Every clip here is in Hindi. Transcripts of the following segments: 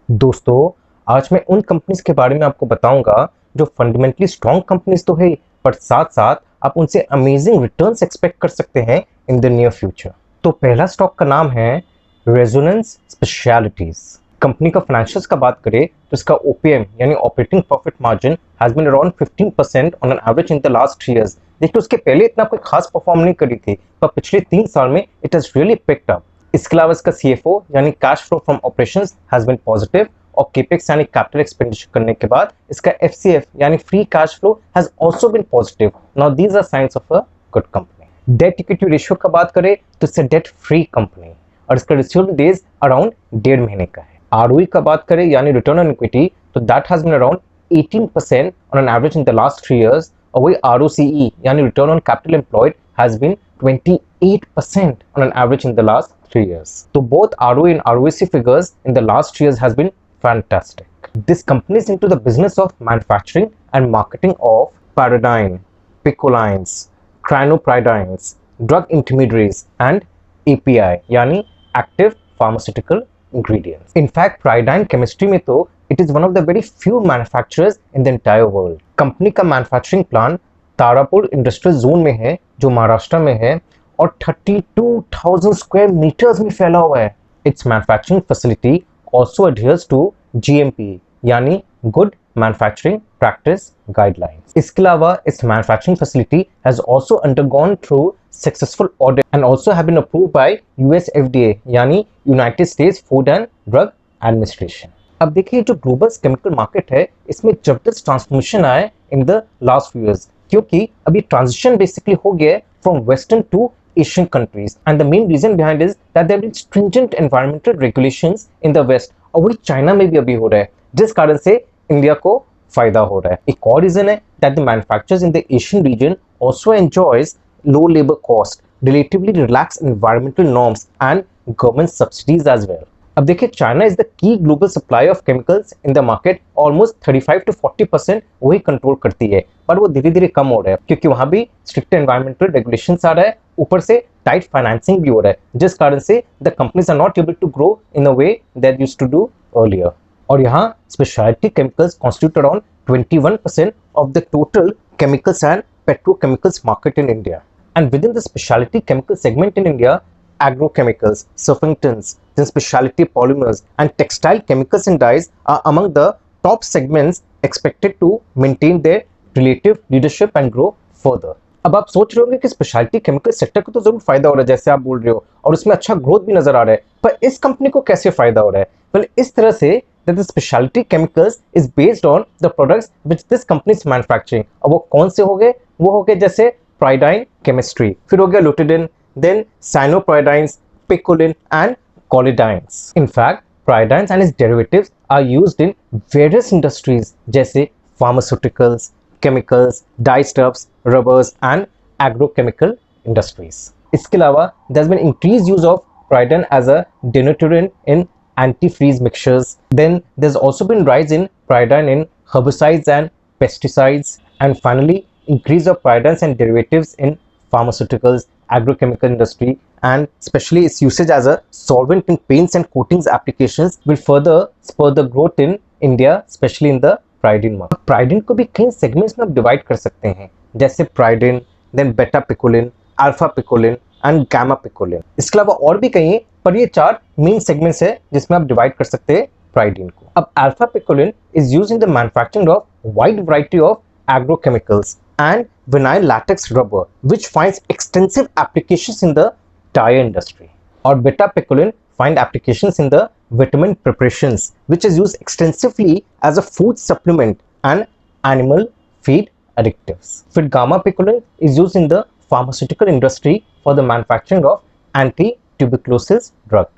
दोस्तों, आज मैं उन कंपनीज के बारे में आपको बताऊंगा जो फंडामेंटली स्ट्रॉन्ग कंपनीज तो है, पर साथ साथ आप उनसे अमेजिंग रिटर्न्स एक्सपेक्ट कर सकते हैं इन द नियर फ्यूचर। तो पहला स्टॉक का नाम है रेजोनेंस स्पेशलिटीज। कंपनी का फाइनेंशियल्स का बात करें तो इसका ओपीएम यानी operating profit margin has been around 15% on an average in the last 3 years। देखिए, उसके पहले इतना कोई खास परफॉर्म नहीं करी थी, पर पिछले 3 साल में it has really picked up. इसके अलावा इसका सीएफओ यानी cash flow from operations has been positive, और केपेक्स यानी कैपिटल एक्सपेंडिचर करने के बाद इसका एफसीएफ यानी free cash flow has also been positive. Now these are signs of a good company. Debt equity ratio का बात करें तो इससे डेट फ्री कंपनी, और इसका रिसीवेबल डेज अराउंड 1.5 महीने का है। आरओई का बात करें यानी रिटर्न ऑन इक्विटी, तो that has been around 18% on an average in the last 3 years, और वही आरओसीई यानी return on capital employed has been 28% on an average in the last 3 years. So both ROE and ROIC figures in the last 3 years has been fantastic. This company is into the business of manufacturing and marketing of pyridine, picolines, cyanopyridines, drug intermediaries and API यानी active pharmaceutical ingredients. In fact, pyridine chemistry में तो it is one of the very few manufacturers in the entire world. Company का manufacturing plant Tarapur industrial zone में है जो महाराष्ट्र में है, और 32,000 स्क्वायर मीटर्स में फैला हुआ है। Its manufacturing facility also adheres to GMP यानी गुड मैन्युफैक्चरिंग प्रैक्टिस गाइडलाइंस। इसके अलावा इस manufacturing facility has also undergone through successful audit and also have been approved by US FDA यानी United States Food and Drug Administration. अब देखिए, जो ग्लोबल केमिकल मार्केट है इसमें जबरदस्त ट्रांसफॉर्मेशन आया in the last few years, क्योंकि अभी ट्रांजिशन बेसिकली हो गया है from western to Asian countries, and the main reason behind is that there been stringent environmental regulations in the West, और वही चाइना में भी अभी हो रहा है, जिस कारण से इंडिया को फायदा हो रहा है। एक और रीजन है that the manufacturers in the Asian region also enjoys low labour cost, relatively relax environmental norms and government subsidies as well. अब देखिए, China is the key global supply of chemicals in the market, almost 35 to 40% वही कंट्रोल करती है, पर वो धीरे धीरे कम हो रहा है क्योंकि वहां भी स्ट्रिक्ट एनवायरमेंटल रेगुलेशंस आ रहा है, ऊपर से टाइट फाइनेंसिंग भी हो रहा है, जिस कारण से the companies are not able to grow in a way that used to do earlier. और यहाँ speciality chemicals constitute around 21% of the total chemicals and petrochemicals market in India. And within the speciality chemical segment in India, agrochemicals, surfactants, then specialty polymers and textile chemicals and dyes are among the top segments expected to maintain their relative leadership and grow further. अब आप सोच रहे होंगे कि स्पेशलिटी केमिकल सेक्टर को तो जरूर फायदा हो रहा है जैसे आप बोल रहे हो, और उसमें अच्छा ग्रोथ भी नजर आ रहा है, पर इस कंपनी को कैसे फायदा हो रहा है? वेल, इस तरह से that the specialty chemicals is based on the products which this company is manufacturing। अब वो कौन से हो गए? वो हो गए जैसे pyridine chemistry, फिर हो गया lutidine, then cyanopyridines, picoline and collidines. In fact, pyridines and its derivatives are used in various industries जैसे pharmaceuticals, chemicals, dyestuffs, rubbers and agrochemical industries. इसके अलावा there has been increased use of pyridine as a denaturant in antifreeze mixtures. Then there's also been rise in pyridine in herbicides and pesticides, and finally increase of pyridines and derivatives in pharmaceuticals, agrochemical industry, and especially its usage as a solvent in paints and coatings applications will further spur the growth in India, especially in the pyridine market. pyridine को भी कई segments में आप divide कर सकते हैं, जैसे pyridine, then beta picoline, alpha picoline and gamma picoline। इसके अलावा और भी कई हैं, पर ये 4 मेन सेगमेंट्स है जिसमें आप डिवाइड कर सकते हैं pyridine को। अब alpha picoline is used in the manufacturing of wide variety of agrochemicals and vinyl latex rubber, which finds extensive applications in the tire industry. Or beta picoline find applications in the vitamin preparations, which is used extensively as a food supplement and animal feed additives. फिर gamma picoline is used in the pharmaceutical industry for the manufacturing of anti-tuberculosis drug.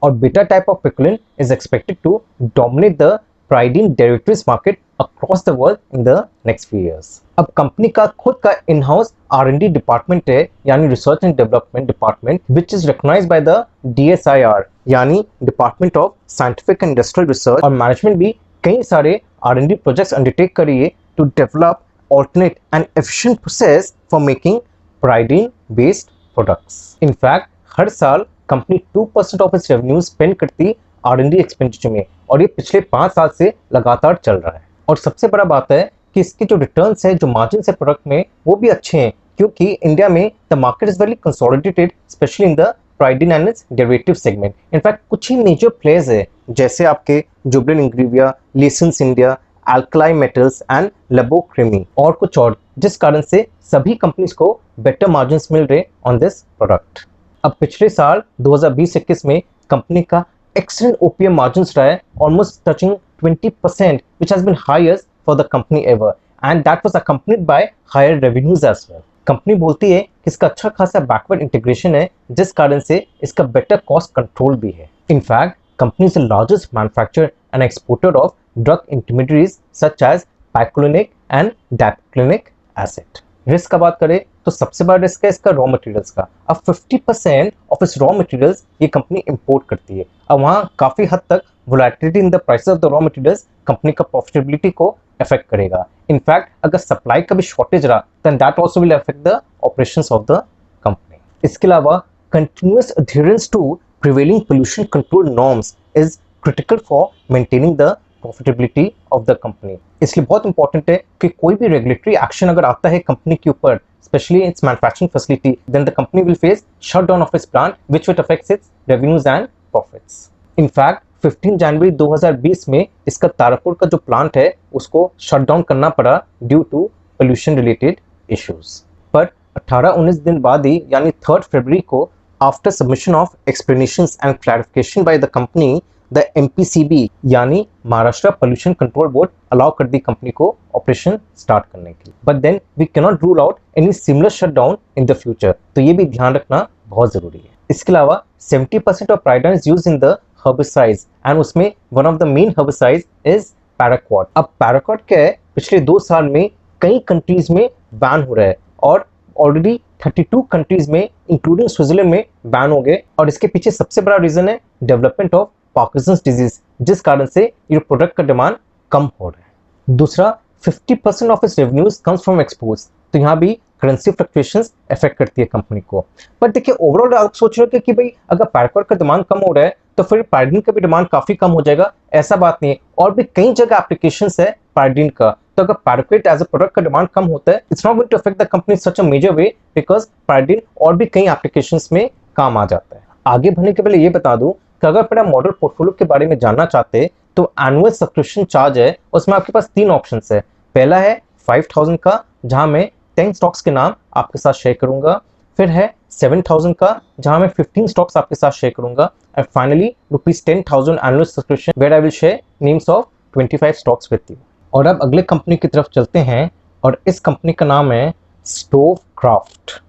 Or beta type of picoline is expected to dominate the pyridine derivatives market across the world in the next few years. अब कंपनी का खुद का इन-हाउस R&D डिपार्टमेंट है यानी research and development department, which is recognised by the DSIR यानी department of scientific and industrial research, और मैनेजमेंट भी कई सारे R&D प्रोजेक्ट्स अंडरटेक कर रही है to develop alternate and efficient process for making pyridine based products. In fact, हर साल company 2% of its revenue spend करती R&D एक्सपेंडिचर में, और ये पिछले 5 साल से लगातार चल रहा है। और सबसे बड़ा बात है कि इसके जो रिटर्न्स है, जो मार्जिन है प्रोडक्ट में, वो भी अच्छे हैं, क्योंकि इंडिया में the market is very consolidated, specially in the pyridine and its derivative segment. In fact कुछ ही मेजर प्लेयर्स है, जैसे आपके जुबिलेंट इंग्रेविया, लेसेंस इंडिया, अल्कलाई मेटल्स एंड लेबोक्रेमी और कुछ और, जिस कारण से सभी कंपनीज को बेटर मार्जिन्स मिल रहे ऑन दिस प्रोडक्ट। अब पिछले साल 2020-21 में कंपनी का एक्सीलेंट ओपीएम मार्जिन्स रहा है, almost touching 20%, which has been highest for the company ever, and that was accompanied by higher revenues as well. Company बोलती है कि इसका अच्छा खासा बैकवर्ड इंटीग्रेशन है, जिस कारण से इसका बेटर कॉस्ट कंट्रोल भी है। In fact company is the largest manufacturer and exporter of drug intermediates such as पाइक्लोनिक एंड डाइक्लोनिक एसिड। रिस्क का बात करें तो सबसे बड़ा रिस्क है इसका रॉ मटेरियल्स का। अब 50% ऑफ इस रॉ मटेरियल्स ये कंपनी इंपोर्ट करती है। अब वहाँ काफ़ी हद तक volatility in the price of the raw materials company का प्रॉफिटेबिलिटी को अफेक्ट करेगा। इनफैक्ट अगर सप्लाई का भी शॉर्टेज रहा then that also will affect the operations of the company. इसके अलावा continuous adherence to prevailing pollution control norms is critical for maintaining the profitability of the company. इसलिए बहुत इंपॉर्टेंट है कि कोई भी रेगुलेटरी एक्शन अगर आता है कंपनी के ऊपर, especially its manufacturing facility, then the company will face shutdown of its plant, which will affect its revenues and profits. In fact, 15 जनवरी 2020 में इसका तारापुर का जो प्लांट है उसको शट डाउन करना पड़ा due to pollution related issues. पर 18-19 दिन बाद ही, यानी 3 फरवरी को, after submission of explanations and clarification by the company, the MPCB यानी Maharashtra Pollution Control Board allow कर दी कंपनी को ऑपरेशन स्टार्ट करने के लिए। But then we can not rule out any similar shutdown in the future, तो ये भी ध्यान रखना बहुत जरूरी है। इसके अलावा 70% of pyridine is used in the herbicides, and उसमें one of the main herbicides is paraquat. अब पैराक्वाट क्या है, पिछले 2 साल में कई कंट्रीज में बैन हो रहा है, और ऑलरेडी 32 कंट्रीज में इंक्लूडिंग स्विट्जरलैंड में बैन हो गए। और इसके पीछे सबसे बड़ा रीजन है डेवलपमेंट ऑफ पार्किंसंस डिजीज, जिस कारण से ये प्रोडक्ट का डिमांड कम हो रहा है। दूसरा, 50% of its revenues comes from exports, तो यहाँ भी करेंसी फ्लक्चुएशंस अफेक्ट करती है कंपनी को। पर देखिए ओवरऑल आप सोच रहे हो कि भाई अगर पैराक्वाट का डिमांड कम हो रहा है तो फिर पायरीडीन का भी डिमांड काफी कम हो जाएगा, ऐसा बात नहीं है। और भी कई जगह एप्लीकेशंस है पायरीडीन का, तो अगर पैराक्वाट एज अ प्रोडक्ट का डिमांड कम होता है, it's not going to affect the company such a major way, because pyridine और भी कई एप्लीकेशंस में काम आ जाता है। आगे बढ़ने के पहले ये बता दूं कि अगर अपना मॉडल पोर्टफोलियो के बारे में जानना चाहते हैं तो एनुअल सब्सक्रिप्शन चार्ज है, उसमें आपके पास 3 ऑप्शंस है। पहला है 5000 का, जहां मैं 10 स्टॉक्स के नाम आपके साथ शेयर करूंगा। फिर है 7000 का, जहां मैं 15 स्टॉक्स आपके साथ शेयर करूंगा। And finally ₹10,000 annual subscription where I will share names of 25 stocks with you. और अब अगले कंपनी की तरफ चलते हैं, और इस कंपनी का नाम है स्टोवक्राफ्ट।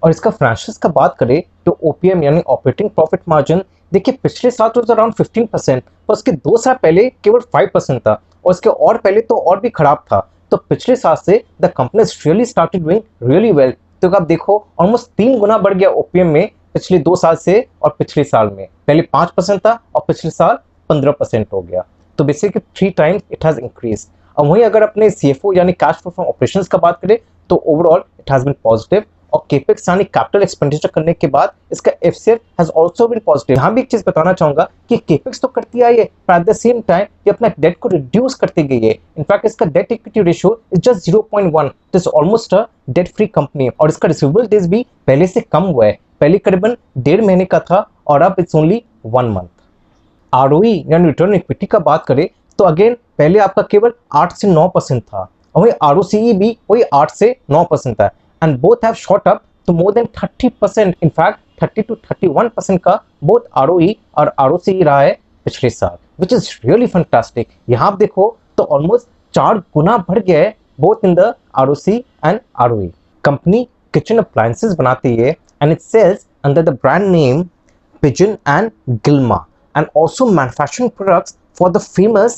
और इसका फ्रांचाइज का बात करें तो ओपीएम यानी ऑपरेटिंग प्रॉफिट मार्जिन, देखिए पिछले साल तो अराउंड 15%, पर उसके 2 साल पहले केवल 5% था, और इसके और पहले तो और भी खराब था। तो पिछले साल से the company really started doing really well. तो आप देखो ऑलमोस्ट 3 गुना बढ़ गया ओपीएम में पिछले 2 साल से, और पिछले साल में पहले 5% था और पिछले साल 15% हो गया। तो basically 3 times it has increase. और वहीं अगर अपने CFO यानी कैश फ्लो फ्रॉम ऑपरेशंस का बात करें तो overall it has been positive, और केपेक्स यानी कैपिटल एक्सपेंडिचर करने के बाद इसका FCF has also been positive. यहाँ भी एक चीज बताना चाहूंगा कि केपेक्स तो करती आई है, पर एट द सेम टाइम ये अपना डेट को रिड्यूस करती गई है। इनफैक्ट इसका date equity ratio is just 0.1, this is almost a debt free company. और इसका रिसीवेबल डेज भी पहले से कम हुआ है, पहले करीबन 1.5 महीने का था और अब इट्स ओनली 1 मंथ। ROE यानी रिटर्न इक्विटी का बात करें तो अगेन पहले आपका केवल 8 से 9% था, और वही ROCE भी वही 8 से 9% था, and both have shot up to more than 30%, in fact 30 to 31% का both ROE और ROCE रहा है पिछले साल, which is really fantastic। यहाँ आप देखो तो ऑलमोस्ट 4 गुना बढ़ गया है both in the ROCE and ROE। Company kitchen appliances बनाती है and it sells under the brand name Pigeon and Gilma, and also manufacturing products for the famous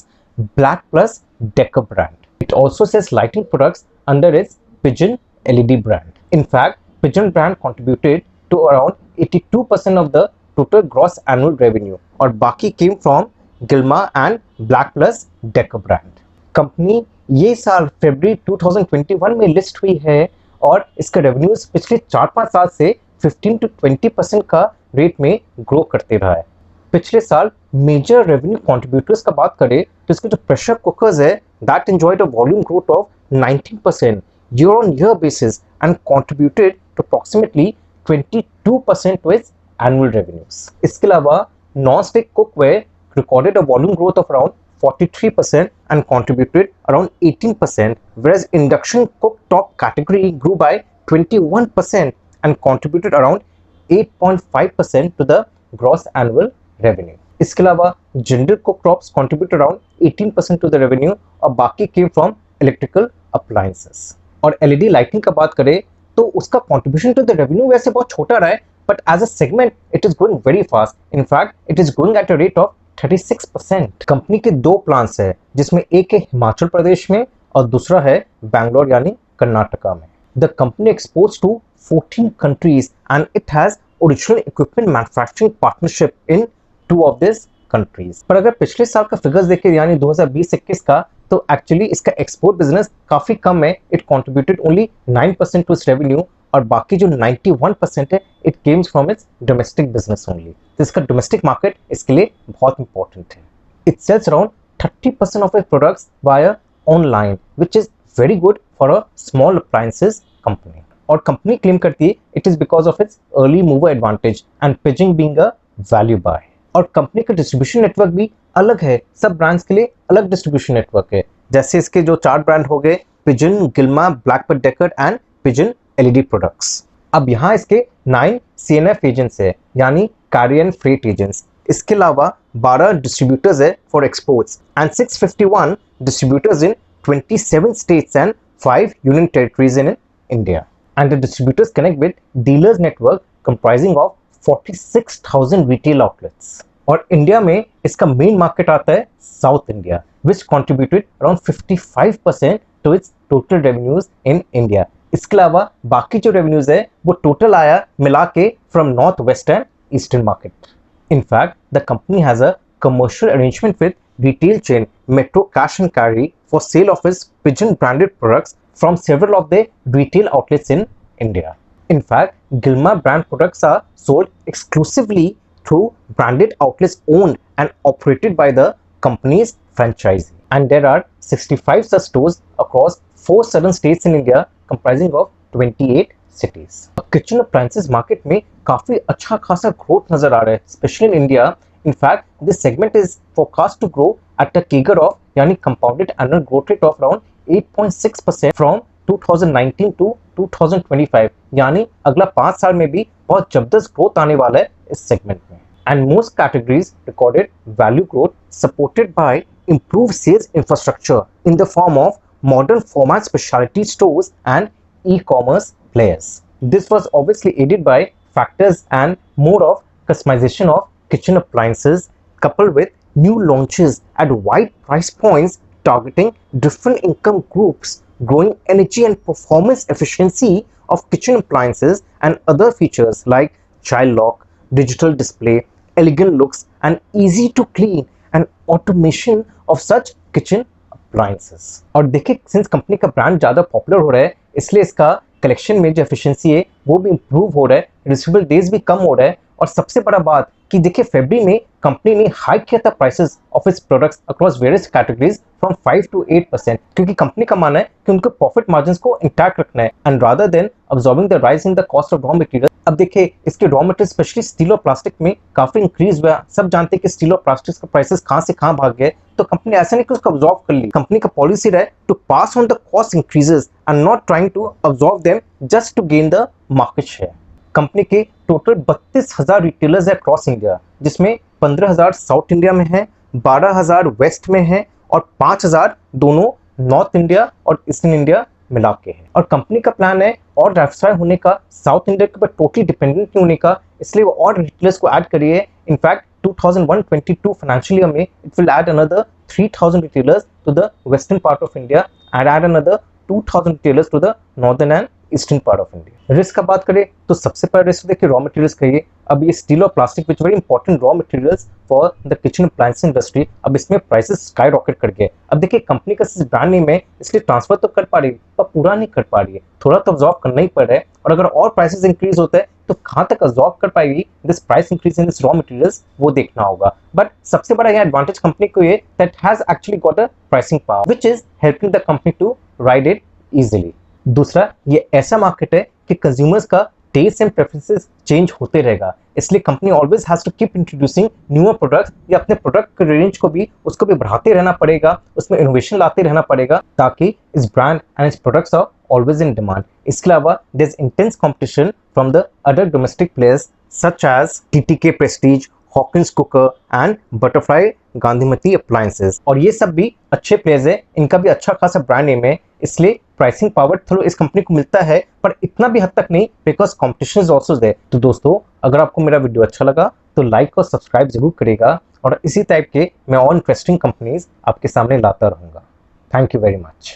Black Plus Decker brand. It also sells lighting products under its Pigeon LED brand. In fact, Pigeon brand contributed to around 82% of the total gross annual revenue, और बाकी came from Gilma and Black Plus Decker brand. Company ये साल फरवरी 2021 में लिस्ट हुई है, और इसका रेवेन्यूज पिछले 4-5 साल से 15 to 20% का रेट में ग्रो करते रहा है। पिछले साल मेजर रेवेन्यू कंट्रीब्यूटर्स का बात करें तो इसके जो प्रेशर कुकर्स है that enjoyed a volume growth of 19% year on year basis and contributed to approximately 22% to its annual revenues. इसके अलावा non-stick cookware recorded a volume growth of around 43% and contributed around 18%, whereas induction cooktop category grew by 21% and contributed around 8.5% to the gross annual revenue. इसके अलावा general cooktops contribute around 18% to the revenue और बाकी came from electrical appliances. और एलईडी लाइटिंग का बात करें तो उसका कंट्रीब्यूशन टू द रेवेन्यू वैसे बहुत छोटा रहा है, but as a segment it is growing very fast. In fact it is growing at a rate of 36%. Company के दो प्लांट्स है जिसमें एक है हिमाचल प्रदेश में और दूसरा है बैंगलोर यानी कर्नाटका में. The company exports to 14 countries and it has original equipment manufacturing partnership in 2 of this countries. पर अगर पिछले साल का फिगर्स देखें यानी 2020-21 का, तो एक्चुअली इसका एक्सपोर्ट बिजनेस काफी कम है. It contributed only 9% to its revenue और बाकी जो 91% है it comes from its domestic business only. तो इसका डोमेस्टिक मार्केट इसके लिए बहुत इंपॉर्टेंट है. It sells around 30% of its products via online which is very good for a small appliances company. और कंपनी क्लेम करती है it is because of its early mover advantage and Pigeon being a value buy. और कंपनी का डिस्ट्रीब्यूशन नेटवर्क भी अलग है. सब ब्रांड्स के लिए अलग डिस्ट्रीब्यूशन नेटवर्क है. जैसे इसके जो 4 ब्रांड हो गए Pigeon, Gilma, Blackbird Decker and Pigeon LED products. अब यहाँ इसके 9 सीएनएफ एजेंट्स है यानी कैरियर फ्रेट एजेंट्स. इसके अलावा 12 डिस्ट्रीब्यूटर्स है for exports and 651 distributors in 27 states and 5 union territories in India. And the distributors connect with dealers network comprising of 46,000 retail outlets. और इंडिया में इसका मेन मार्केट आता है south India which contributed around 55% to its total revenues in India. इसके अलावा बाकी जो revenues है वो total आया मिला के from north, west and eastern market. In fact, the company has a commercial arrangement with retail chain Metro Cash and Carry for sale of its Pigeon branded products from several of their retail outlets in India. In fact, Gilma brand products are sold exclusively through branded outlets owned and operated by the company's franchisee. And there are 65 such stores across 4 southern states in India comprising of 28 cities. Kitchen appliances market में काफी अच्छा खासा growth नजर आ रहा है, especially in India. In fact, this segment is forecast to grow at a CAGR of यानी compounded annual growth rate of around 8.6% from 2019 to 2025. यानी अगला 5 साल में भी बहुत जबरदस्त ग्रोथ आने वाला है इस सेगमेंट में. And most categories recorded value growth supported by improved sales infrastructure in the form of modern format specialty stores and e-commerce players. This was obviously aided by factors and more of customization of kitchen appliances coupled with new launches at wide price points targeting different income groups, growing energy and performance efficiency of kitchen appliances and other features like child lock, digital display, elegant looks and easy to clean and automation of such kitchen appliances. और देखिए सिंस कंपनी का ब्रांड ज़्यादा पॉपुलर हो रहा है इसलिए इसका कलेक्शन में जो एफिशिएंसी है वो भी इंप्रूव हो रहा है, रिसीवेबल डेज भी कम हो रहा है. और सबसे बड़ा बात कि देखिए फरवरी में कंपनी ने हाइक किया था prices of its products across various categories from 5 to 8% क्योंकि कंपनी का मानना है कि उनको प्रॉफिट मार्जिन्स को इंटैक्ट रखना है and rather than absorbing the rise in the cost of raw material. अब देखिए इसके रॉ मटेरियल स्पेशली स्टील और प्लास्टिक में काफी इंक्रीज हुआ. सब जानते हैं कि स्टील और प्लास्टिक का प्राइसेस कहां से कहां भाग गए, तो कंपनी ऐसा नहीं कि उसको अब्सॉर्ब कर ली. कंपनी का पॉलिसी रहा to pass on the cost increases and not trying to absorb them just to gain the market share. Company के टोटल 32,000 रिटेलर्स है अक्रॉस इंडिया जिसमें 15,000 साउथ इंडिया में है, 12,000 वेस्ट में है और 5,000 दोनों नॉर्थ इंडिया और ईस्टर्न इंडिया मिला के है. और कंपनी का प्लान है और डाइवर्सिफाई होने का, साउथ इंडिया के ऊपर टोटली डिपेंडेंट नहीं होने का, इसलिए वो और रिटेलर्स को ऐड करिए. इनफैक्ट 2021-22 फाइनेंशियल ईयर में it will add another 3,000 retailers to the western part of India and add another 2,000 retailers to the northern and eastern part of India. Risk का बात करें तो सबसे पहले रिस्क देखिए रॉ मटेरियल्स का. ये अब ये स्टील और plastic which very important raw materials for the kitchen appliance industry, अब इसमें प्राइसेस स्काई रॉकेट कर गए. अब देखिए कंपनी का ब्रांड नेम है इसलिए ट्रांसफर तो कर पा रही है पर पूरा नहीं कर पा रही है, थोड़ा तो अब्सॉर्ब करना ही पड़ रहा है. और अगर और प्राइसेस इंक्रीज होता है तो कहाँ तक अब्सॉर्ब कर पाएगी this price increase in this raw materials, वो देखना होगा। बट सबसे बड़ा यहाँ एडवांटेज कंपनी को ये that has actually got a pricing power which is helping the company to ride it easily. दूसरा, ये ऐसा मार्केट है कि कंज्यूमर्स का टेस्ट एंड प्रेफरेंसेस चेंज होते रहेगा, इसलिए company always has to keep introducing newer products, या अपने प्रोडक्ट के रेंज को भी बढ़ाते रहना पड़ेगा, उसमें इनोवेशन लाते रहना पड़ेगा ताकि इस ब्रांड एंड इस products are always in demand. इसके अलावा there is intense competition from the other domestic players such as TTK Prestige, Hawkins cooker and Butterfly Gandhimathi appliances, और ये सब भी अच्छे प्लेयर्स है, इनका भी अच्छा खासा ब्रांड नेम है, इसलिए प्राइसिंग पावर थोड़ा इस कंपनी को मिलता है, पर इतना भी हद तक नहीं because competition is also there. तो दोस्तों, अगर आपको मेरा वीडियो अच्छा लगा तो लाइक और सब्सक्राइब जरूर करिएगा, और इसी टाइप के मैं और इंटरेस्टिंग कंपनीज आपके सामने लाता रहूंगा। Thank you very much.